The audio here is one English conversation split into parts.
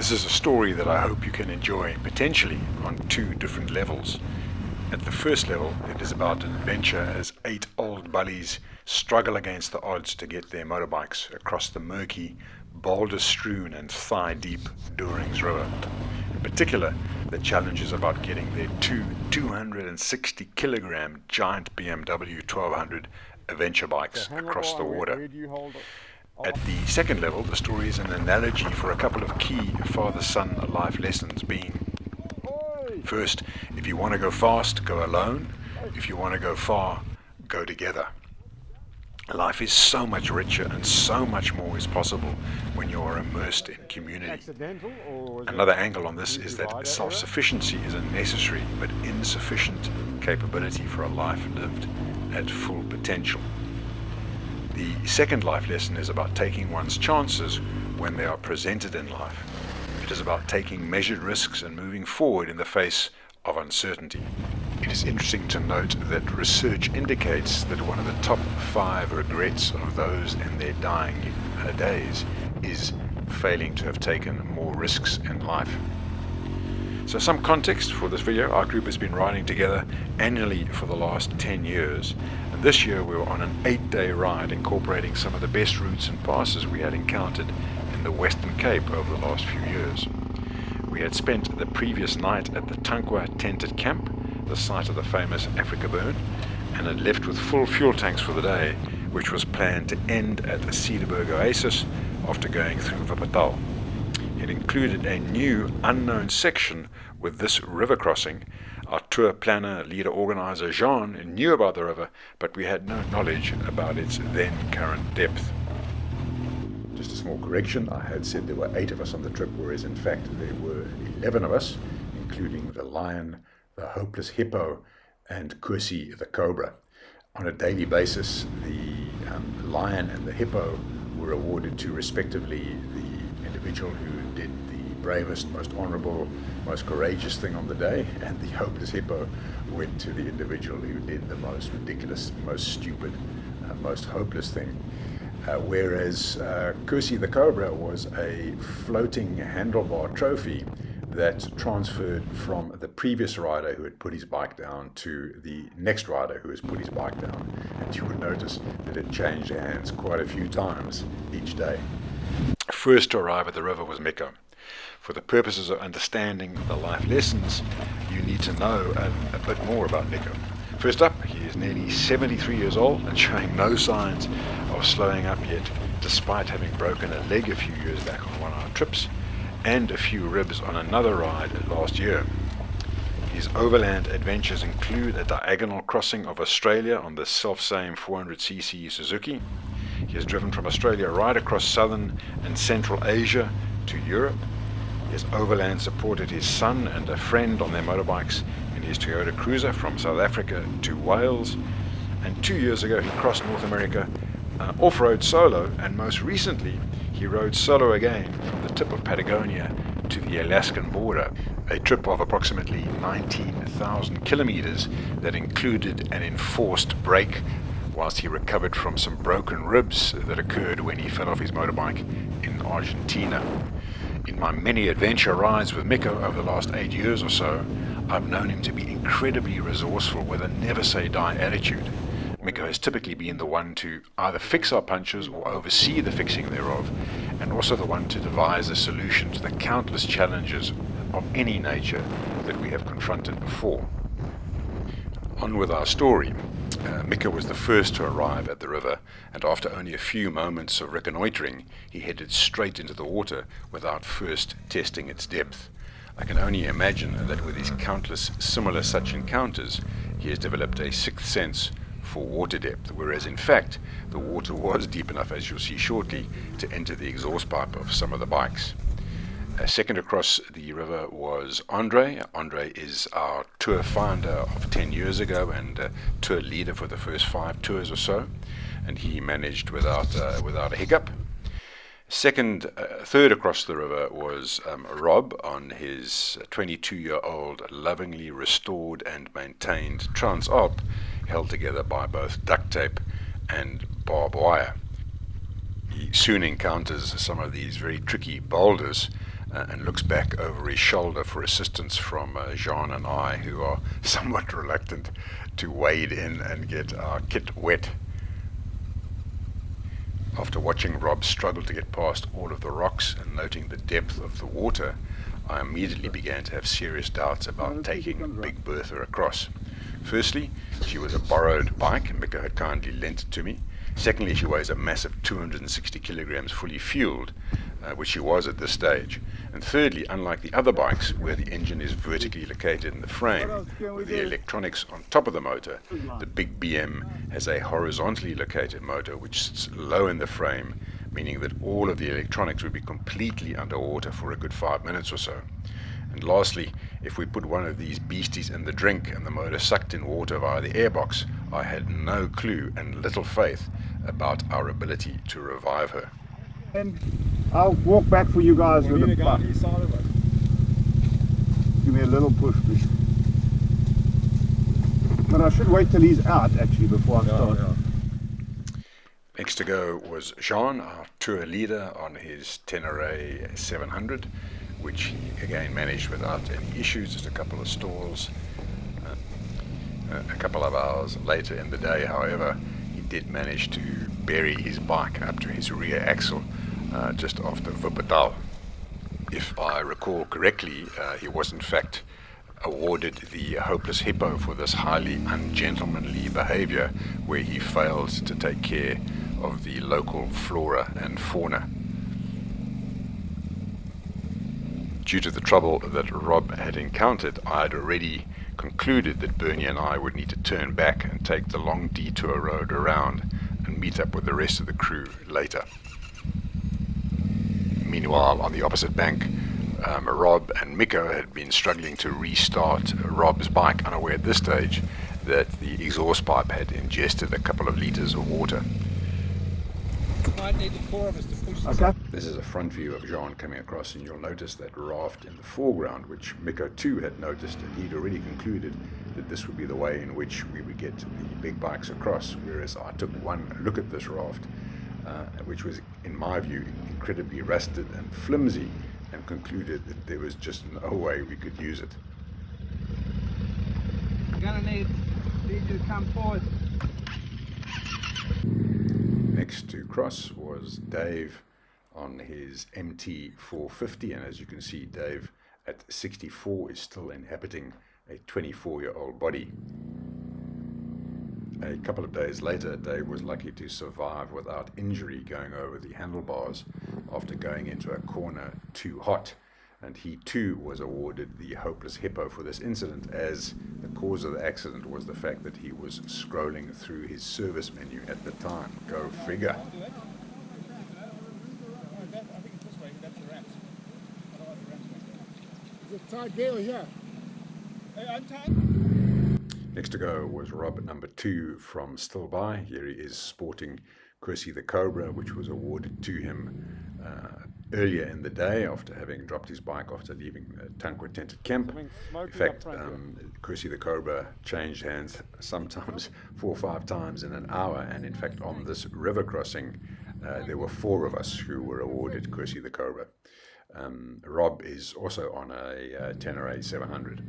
This is a story that I hope you can enjoy, potentially on two different levels. At the first level, it is about an adventure as 8 old baalies struggle against the odds to get their motorbikes across the murky, boulder-strewn and thigh-deep Dorings River. In particular, the challenge is about getting their two 260-kilogram giant BMW 1200 adventure bikes across the water. At the second level, the story is an analogy for a couple of key father-son life lessons, being: first, if you want to go fast, go alone. If you want to go far, go together. Life is so much richer and so much more is possible when you are immersed in community. Another angle on this is that self-sufficiency is a necessary but insufficient capability for a life lived at full potential. The second life lesson is about taking one's chances when they are presented in life. It is about taking measured risks and moving forward in the face of uncertainty. It is interesting to note that research indicates that one of the top 5 regrets of those in their dying days is failing to have taken more risks in life. So some context for this video: our group has been riding together annually for the last 10 years, and this year we were on an 8-day ride incorporating some of the best routes and passes we had encountered in the Western Cape over the last few years. We had spent the previous night at the Tankwa tented camp, the site of the famous Africa burn, and had left with full fuel tanks for the day, which was planned to end at the Cedarburg Oasis after going through Wuppertal. It included a new unknown section with this river crossing. Our tour planner, leader organizer Jean knew about the river, but we had no knowledge about its then current depth. Just a small correction: I had said there were 8 of us on the trip, whereas in fact there were 11 of us, including the lion, the hopeless hippo, and Kusi the cobra. On a daily basis, the lion and the hippo were awarded to respectively the individual who did the bravest, most honorable, most courageous thing on the day, and the hopeless hippo went to the individual who did the most ridiculous, most stupid, most hopeless thing. Whereas Kusi the cobra was a floating handlebar trophy that transferred from the previous rider who had put his bike down to the next rider who has put his bike down. And you would notice that it changed hands quite a few times each day. First to arrive at the river was Miko. For the purposes of understanding the life lessons, you need to know a bit more about Miko. First up, he is nearly 73 years old and showing no signs of slowing up yet, despite having broken a leg a few years back on one of our trips and a few ribs on another ride last year. His overland adventures include a diagonal crossing of Australia on the self-same 400cc Suzuki. He has driven from Australia right across southern and central Asia to Europe. He has overland supported his son and a friend on their motorbikes in his Toyota Cruiser from South Africa to Wales. And 2 years ago he crossed North America off-road solo, and most recently he rode solo again from the tip of Patagonia to the Alaskan border, a trip of approximately 19,000 kilometers that included an enforced break whilst he recovered from some broken ribs that occurred when he fell off his motorbike in Argentina. In my many adventure rides with Miko over the last 8 years or so, I've known him to be incredibly resourceful with a never-say-die attitude. Miko has typically been the one to either fix our punctures or oversee the fixing thereof, and also the one to devise a solution to the countless challenges of any nature that we have confronted before. On with our story. Miko was the first to arrive at the river, and after only a few moments of reconnoitering, he headed straight into the water without first testing its depth. I can only imagine that with his countless similar such encounters, he has developed a sixth sense for water depth, whereas in fact the water was deep enough, as you'll see shortly, to enter the exhaust pipe of some of the bikes. Second across the river was Andre. Andre is our tour finder of 10 years ago and tour leader for the first 5 tours or so, and he managed without a hiccup. Third across the river was Rob on his 22-year-old lovingly restored and maintained Transalp, held together by both duct tape and barbed wire. He soon encounters some of these very tricky boulders, and looks back over his shoulder for assistance from Jean and I, who are somewhat reluctant to wade in and get our kit wet. After watching Rob struggle to get past all of the rocks and noting the depth of the water, I immediately began to have serious doubts about taking Big Bertha across. Firstly, she was a borrowed bike, Miko had kindly lent it to me. Secondly, she weighs a massive 260 kilograms fully fueled, which she was at this stage. And thirdly, unlike the other bikes, where the engine is vertically located in the frame, with the electronics on top of the motor, the big BM has a horizontally located motor which sits low in the frame, meaning that all of the electronics would be completely underwater for a good 5 minutes or so. And lastly, if we put one of these beasties in the drink and the motor sucked in water via the airbox, I had no clue and little faith about our ability to revive her. And I'll walk back for you guys with a buck. Give me a little push, please. But I should wait till he's out actually before I start. Next to go was Jean, our tour leader, on his Tenere 700, which he again managed without any issues, just a couple of stalls. A couple of hours later in the day, however, he did manage to bury his bike up to his rear axle just after Wuppertal. If I recall correctly, he was in fact awarded the hopeless hippo for this highly ungentlemanly behavior, where he failed to take care of the local flora and fauna. Due to the trouble that Rob had encountered, I had already concluded that Bernie and I would need to turn back and take the long detour road around and meet up with the rest of the crew later. Meanwhile, on the opposite bank, Rob and Miko had been struggling to restart Rob's bike, unaware at this stage that the exhaust pipe had ingested a couple of litres of water. Might need the four of us to push this. Okay. This is a front view of Jean coming across, and you'll notice that raft in the foreground, which Miko too had noticed, and he'd already concluded that this would be the way in which we would get the big bikes across, whereas I took one look at this raft, which was, in my view, incredibly rusted and flimsy, and concluded that there was just no way we could use it. I'm gonna need you to come forward. Next to cross was Dave on his MT 450, and as you can see, Dave at 64 is still inhabiting a 24-year-old body. A couple of days later, Dave was lucky to survive without injury going over the handlebars after going into a corner too hot, and he too was awarded the hopeless hippo for this incident, as the cause of the accident was the fact that he was scrolling through his service menu at the time. Go figure. Is it tight there or here? Next to go was Rob number 2 from Stilby. Here he is sporting Chrissy the Cobra, which was awarded to him earlier in the day after having dropped his bike after leaving Tankwa tented camp. In fact, Chrissy the Cobra changed hands sometimes 4 or 5 times in an hour, and in fact on this river crossing there were 4 of us who were awarded Chrissy the Cobra. Rob is also on a Tenere 700.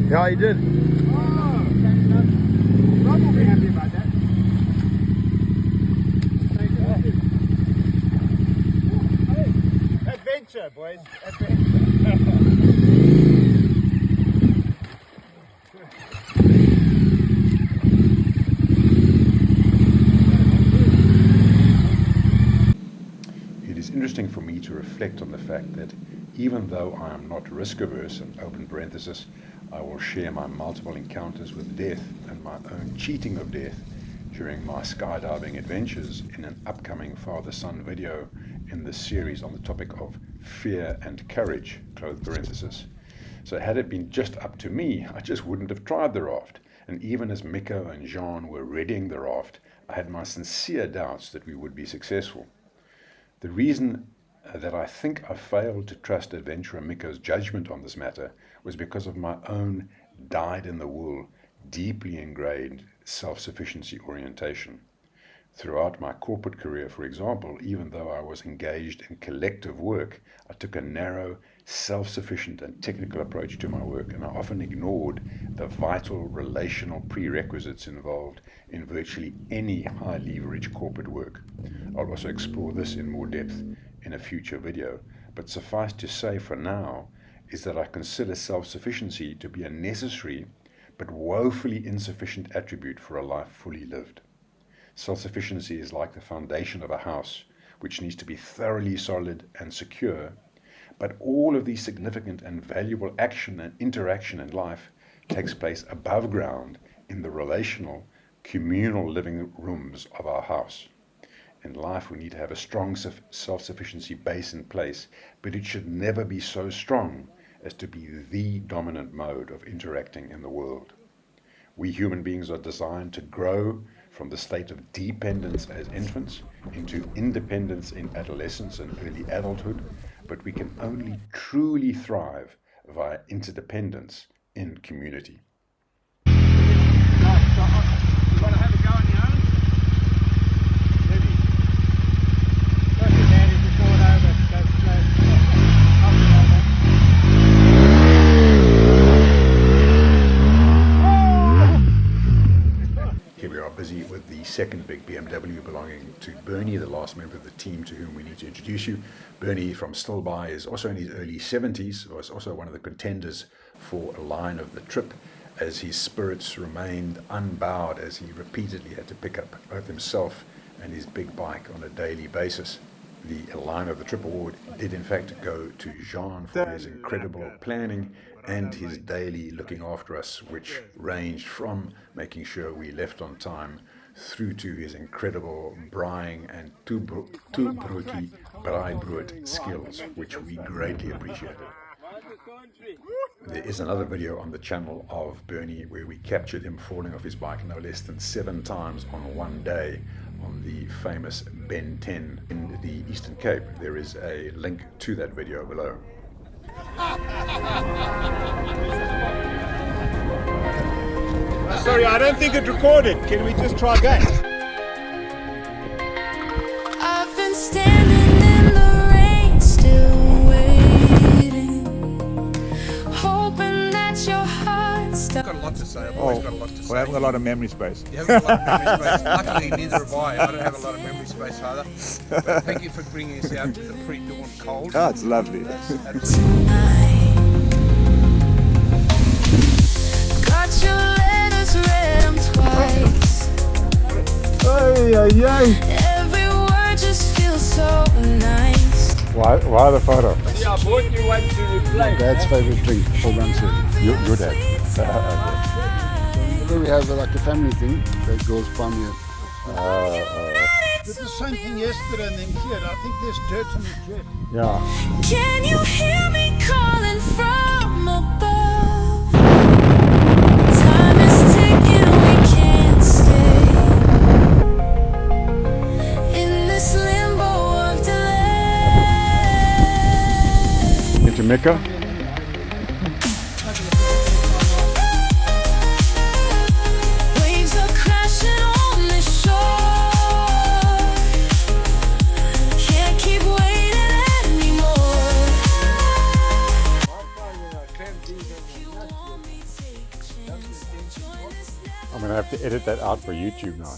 Yeah, he did. Rob will be happy about that. Adventure, boys. It is interesting for me to reflect on the fact that even though I am not risk averse, and open parenthesis, I will share my multiple encounters with death and my own cheating of death during my skydiving adventures in an upcoming father-son video in this series on the topic of fear and courage, close parenthesis. So had it been just up to me, I just wouldn't have tried the raft. And even as Miko and Jean were readying the raft, I had my sincere doubts that we would be successful. The reason that I think I failed to trust adventurer Miko's judgment on this matter was because of my own dyed-in-the-wool, deeply ingrained self-sufficiency orientation. Throughout my corporate career, for example, even though I was engaged in collective work, I took a narrow, self-sufficient and technical approach to my work, and I often ignored the vital relational prerequisites involved in virtually any high-leverage corporate work. I'll also explore this in more depth in a future video, but suffice to say for now is that I consider self-sufficiency to be a necessary but woefully insufficient attribute for a life fully lived. Self-sufficiency is like the foundation of a house, which needs to be thoroughly solid and secure, but all of the significant and valuable action and interaction in life takes place above ground in the relational, communal living rooms of our house. In life, we need to have a strong self-sufficiency base in place, but it should never be so strong as to be the dominant mode of interacting in the world. We human beings are designed to grow from the state of dependence as infants into independence in adolescence and early adulthood, but we can only truly thrive via interdependence in community. You want to have a go on your own? Maybe. Don't be bad if you fall over. Go slow. I'll be over. Here we are busy with the second big BMW belonging to Bernie, the last member of the team to whom we need to introduce you. Bernie from Stillby is also in his early 70s, was also one of the contenders for a line of the trip, as his spirits remained unbowed as he repeatedly had to pick up both himself and his big bike on a daily basis. The line of the trip award did in fact go to Jean for his incredible planning and his daily looking after us, which ranged from making sure we left on time through to his incredible braaiing and toebroodjie braaibrood skills, which we greatly appreciated. There is another video on the channel of Bernie where we captured him falling off his bike no less than 7 times on one day on the famous Ben 10 in the Eastern Cape. There is a link to that video below. Sorry, I don't think it recorded. Can we just try again? I've been standing in the rain, still waiting, hoping that your heart stops. I've got a lot to say. I've always got a lot to say. Well, I haven't got a lot of memory space. You haven't got a lot of memory space. Luckily, neither have I. I don't have a lot of memory space either. But thank you for bringing us out to the pre-dawn cold. Oh, it's lovely. Got your letters, read them twice. Hey, hey, Every word just feels so nice. Why the photo? Yeah, I bought you one to replace. Dad's favorite drink, for Your dad. Whenever we have like a family thing, the girls buy me Did the same thing yesterday and then here. I think there's dirt on the jet. Yeah. Can you hear me calling from above? Time is ticking, we can't stay in this limbo of delay. Into Miko? Waves are crashing on the shore. Can't keep waiting anymore. You want me, take a chance. Join us now. I'm going to have to edit that out for YouTube now.